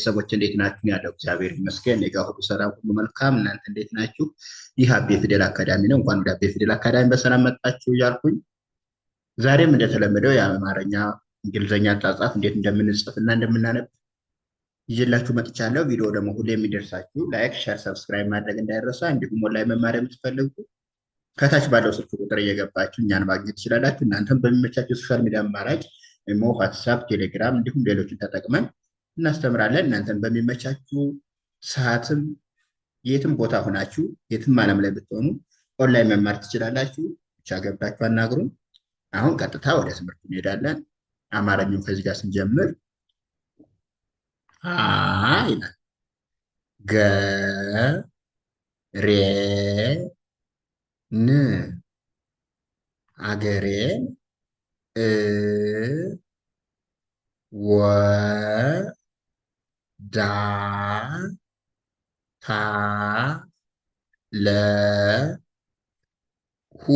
ቤተሰቦች እንዴት ናችሁ? ያለው እግዚአብሔር ይመስገን እኔ ጋር ሁሉ ሰላም፣ ሁሉ መልካም። እናንተ እንዴት ናችሁ? ይህ አቤ ፊደል አካዳሚ ነው። እንኳን ወደ አቤ ፊደል አካዳሚ በሰላም መጣችሁ እያልኩኝ ዛሬም እንደተለመደው የአማርኛ እንግሊዝኛ አጻጻፍ እንዴት እንደምንጽፍ እና እንደምናነብ ይዤላችሁ መጥቻለሁ። ቪዲዮ ደግሞ ሁሌ የሚደርሳችሁ ላይክ፣ ሼር፣ ሰብስክራይብ ማድረግ እንዳይረሳ። እንዲሁም ኦንላይን መማር የምትፈልጉ ከታች ባለው ስልክ ቁጥር እየገባችሁ እኛን ማግኘት ትችላላችሁ። እናንተም በሚመቻችሁ የሶሻል ሚዲያ አማራጭ ኢሞ፣ ዋትሳፕ፣ ቴሌግራም እንዲሁም ሌሎችን ተጠቅመን እናስተምራለን። እናንተን በሚመቻችሁ ሰዓትም የትም ቦታ ሆናችሁ የትም ዓለም ላይ ብትሆኑ ኦንላይን መማር ትችላላችሁ። ብቻ ገብታችሁ አናግሩን። አሁን ቀጥታ ወደ ትምህርቱ እንሄዳለን። አማርኛውን ከዚህ ጋር ስንጀምር ይላል ገ ሬ ን አገሬን ወ ዳ ታ ለ ሁ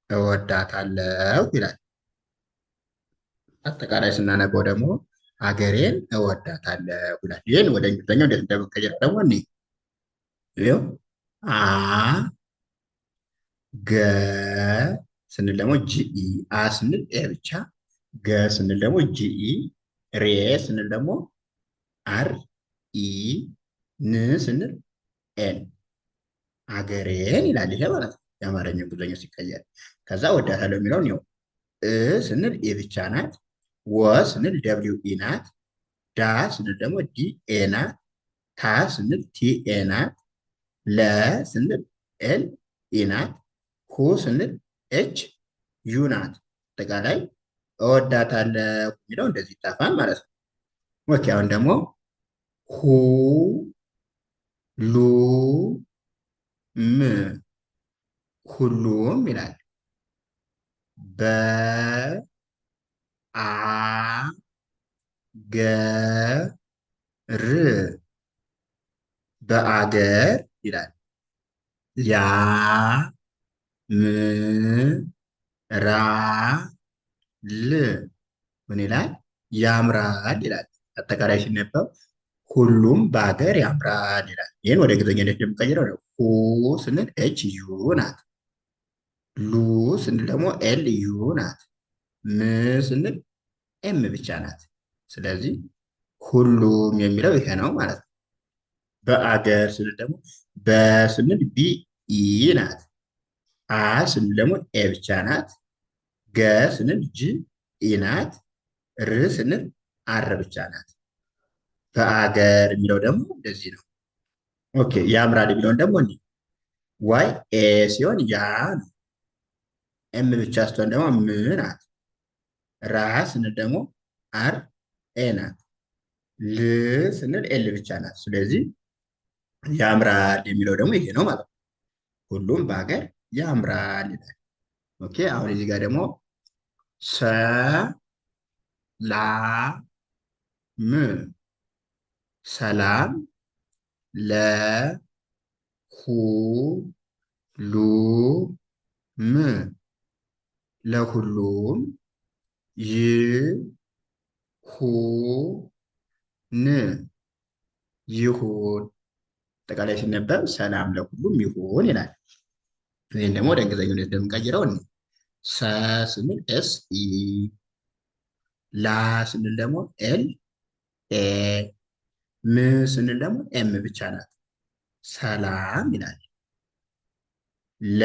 እወዳታለሁ ይላል። አጠቃላይ ስናነበው ደግሞ አገሬን እወዳታለሁ ይላል። ይህን ወደ እንግሊዝኛው እንዴት እንደምንቀይረው ደግሞ እኔ ይኸው አ ገ ስንል ደግሞ ጂኢ፣ አ ስንል ኤ ብቻ፣ ገ ስንል ደግሞ ጂኢ፣ ሬ ስንል ደግሞ አር ኢ፣ ን ስንል ኤን አገሬን ይላል። ይሄ ማለት ነው የአማርኛ እንግሊዝኛ ሲቀየር። ከዛ እወዳታለሁ የሚለውን ይኸው እ ስንል ኤ ብቻ ናት፣ ወ ስንል ደብሊው ኢ ናት፣ ዳ ስንል ደግሞ ዲ ኤ ናት፣ ታ ስንል ቲ ኤ ናት፣ ለ ስንል ኤል ኢ ናት፣ ሁ ስንል ኤች ዩ ናት። አጠቃላይ እወዳታለሁ የሚለው እንደዚህ ይጻፋል ማለት ነው። ኦኬ አሁን ደግሞ ሁ ሉ ም ሁሉም ይላል። በ አ ገ ር በአገር ይላል። ያ ም ራ ል ምን ይላል? ያምራል ይላል። አጠቃላይ ሲነበብ ሁሉም በሀገር ያምራል ይላል። ይህን ወደ እንግሊዝኛ እንዴት እንደምንቀይረው ነው። ሁ ስንል ኤች ዩ ናት። ሉ ስንል ደግሞ ኤል ዩ ናት። ም ስንል ኤም ብቻ ናት። ስለዚህ ሁሉም የሚለው ይሄ ነው ማለት ነው። በአገር ስንል ደግሞ በስንል ቢ ኢ ናት። አ ስንል ደግሞ ኤ ብቻ ናት። ገ ስንል ጅ ኢ ናት። ር ስንል አር ብቻ ናት። በአገር የሚለው ደግሞ እንደዚህ ነው። ኦኬ ያምራል የሚለውን ደግሞ እንዲህ ዋይ ኤ ሲሆን ያ ነው። ኤም ብቻ ስትሆን ደግሞ ም ናት። ራ ስንል ደግሞ አር ኤ ናት። ል ስንል ኤል ብቻ ናት። ስለዚህ ያምራል የሚለው ደግሞ ይሄ ነው ማለት ነው። ሁሉም በሀገር ያምራል ይላል። ኦኬ አሁን እዚህ ጋር ደግሞ ሰ ላ ም ሰላም ለ ሁ ሉ ም ለሁሉም ይ ሁ ን ይሁን። አጠቃላይ ሲነበብ ሰላም ለሁሉም ይሁን ይላል። ይህን ደግሞ ወደ እንግሊዝኛ እንደምንቀይረው ሰ ስንል ኤስ ኢ፣ ላ ስንል ደግሞ ኤል ኤ፣ ም ስንል ደግሞ ኤም ብቻ ናት። ሰላም ይላል። ለ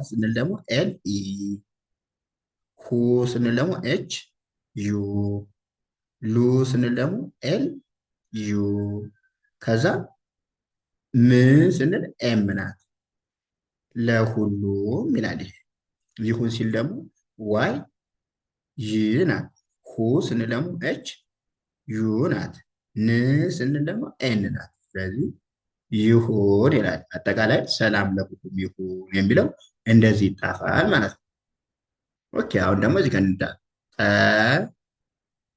ስንል ደግሞ ኤል ኢ፣ ሁ ስንል ደግሞ ኤች ዩ፣ ሉ ስንል ደግሞ ኤል ዩ፣ ከዛ ም ስንል ኤም ናት። ለሁሉም ይላል። ይሁን ሲል ደግሞ ዋይ ይ ናት። ሁ ስንል ደግሞ ኤች ዩ ናት። ን ስንል ደግሞ ኤን ናት። ስለዚህ ይሁን ይላል። አጠቃላይ ሰላም ለሁሉም ይሁን የሚለው እንደዚህ ይጣፋል ማለት ነው። ኦኬ አሁን ደግሞ እዚህ ከንዳ ጠ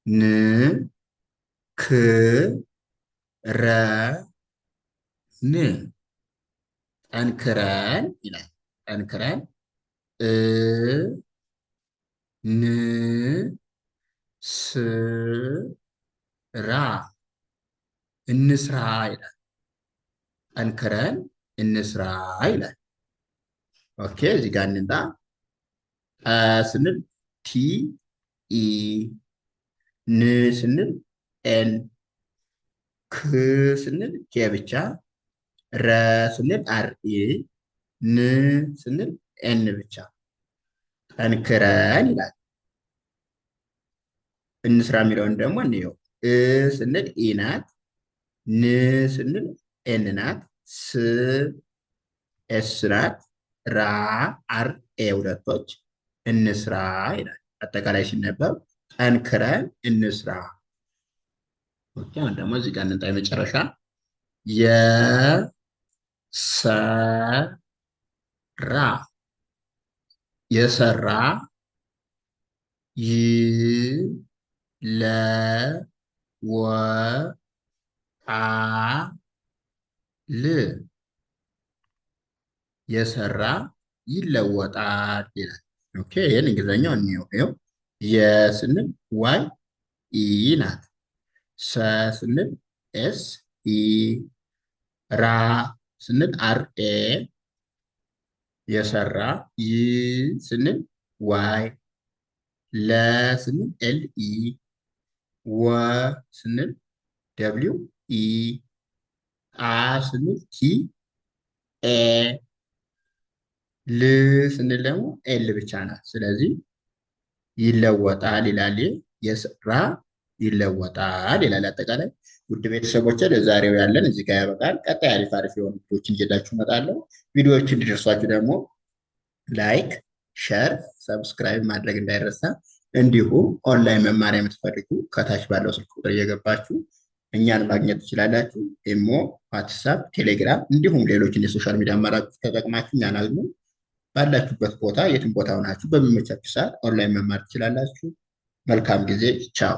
ን ክ ረ ን ጠንክረን ይላል። ጠንክረን እ ን ስ ራ እንስራ ይላል። ጠንክረን እንስራ ይላል። ኦኬ እዚህ ጋር እንምጣ። ስንል ቲ ኢ፣ ን ስንል ኤን፣ ክ ስንል ኬ ብቻ፣ ረ ስንል አር ኢ፣ ን ስንል ኤን ብቻ። ጠንክረን ይላል። እንስራ የሚለውን ደግሞ እንየው። ስንል ኢ ናት፣ ን ስንል ኤን ናት፣ ስ ኤስ ናት፣ ራ አር ኤ ሁለቶች፣ እንስራ ይላል። አጠቃላይ ሲነበብ ጠንክረን እንስራ። ኦኬ አሁን ደግሞ እዚህ ጋር እንምጣ። የመጨረሻ የሰራ የሰራ ይለወጣል የሰራ ይለወጣል ይላል። ኦኬ ይህን እንግሊዝኛው እንየው። ይኸው የስንል ዋይ ኢ ናት፣ ሰ ስንል ኤስ ኢ፣ ራ ስንል አር ኤ፣ የሰራ ይ ስንል ዋይ፣ ለ ስንል ኤል ኢ፣ ወ ስንል ደብሊው ኢ፣ አ ስንል ቲ ኤ፣ ል ስንል ደግሞ ኤል ብቻ ናት። ስለዚህ ይለወጣል ይላል። የሰራ ይለወጣል ይላል። አጠቃላይ ውድ ቤተሰቦች ለዛሬው ያለን እዚህ ጋር ያበቃል። ቀጣይ አሪፍ አሪፍ የሆኑ ቪዲዮዎችን ይዤላችሁ እመጣለሁ። ቪዲዮዎች እንዲደርሷችሁ ደግሞ ላይክ፣ ሸር፣ ሰብስክራይብ ማድረግ እንዳይረሳ። እንዲሁም ኦንላይን መማሪያ የምትፈልጉ ከታች ባለው ስልክ ቁጥር እየገባችሁ እኛን ማግኘት ትችላላችሁ። ኢሞ፣ ዋትሳፕ፣ ቴሌግራም እንዲሁም ሌሎችን የሶሻል ሚዲያ አማራጮች ተጠቅማችሁ እኛን አግኙ። ባላችሁበት ቦታ የትም ቦታ ሆናችሁ በሚመቻችሁ ሰዓት ኦንላይን መማር ትችላላችሁ። መልካም ጊዜ። ቻው።